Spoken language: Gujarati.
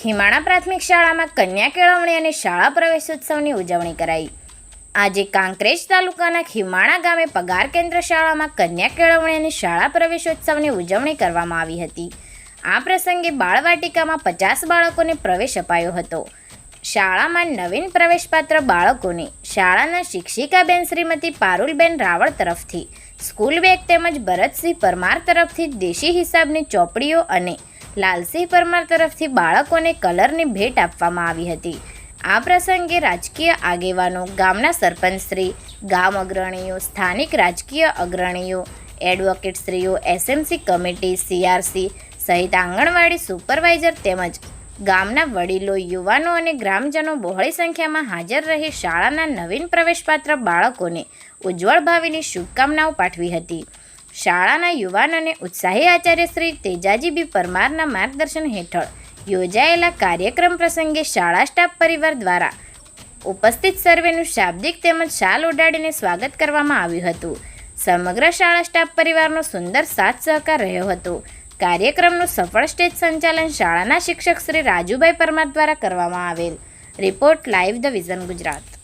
ખીમાણા પ્રાથમિક શાળામાં કન્યા કેળવણી અને શાળા પ્રવેશોત્સવની ઉજવણી કરાઈ। આજે કાંકરેજ તાલુકાના ખીમાણા ગામે પગાર કેન્દ્ર શાળામાં કન્યા કેળવણી અને શાળા પ્રવેશોત્સવની ઉજવણી કરવામાં આવી હતી। આ પ્રસંગે બાળવાટિકામાં 50 બાળકોને પ્રવેશ અપાયો હતો। શાળામાં નવીન પ્રવેશપાત્ર બાળકોને શાળાના શિક્ષિકાબેન શ્રીમતી પારુલબેન રાવળ તરફથી સ્કૂલ બેગ તેમજ ભરતસિંહ પરમાર તરફથી દેશી હિસાબની ચોપડીઓ અને લાલસિંહ પરમાર તરફથી બાળકોને કલરની ભેટ આપવામાં આવી હતી। આ પ્રસંગે રાજકીય આગેવાનો, ગામના સરપંચશ્રી, ગામ અગ્રણીઓ, સ્થાનિક રાજકીય અગ્રણીઓ, એડવોકેટશ્રીઓ, એસએમસી કમિટી, સીઆરસી સહિત આંગણવાડી સુપરવાઇઝર તેમજ ગામના વડીલો, યુવાનો અને ગ્રામજનો બહોળી સંખ્યામાં હાજર રહી શાળાના નવીન પ્રવેશપાત્ર બાળકોને ઉજ્જવળ ભાવિની શુભકામનાઓ પાઠવી હતી। શાળાના યુવાન અને ઉત્સાહી આચાર્ય શ્રી તેજાજીબી પરમારના માર્ગદર્શન હેઠળ યોજાયેલા કાર્યક્રમ પ્રસંગે શાળા સ્ટાફ પરિવાર દ્વારા ઉપસ્થિત સર્વેનું શાબ્દિક તેમજ શાલ ઓઢાડીને સ્વાગત કરવામાં આવ્યું હતું। સમગ્ર શાળા સ્ટાફ પરિવારનો સુંદર સાથ સહકાર રહ્યો હતો। કાર્યક્રમનું સફળ સ્ટેજ સંચાલન શાળાના શિક્ષક શ્રી રાજુભાઈ પરમાર દ્વારા કરવામાં આવેલ। Report live the vision Gujarat.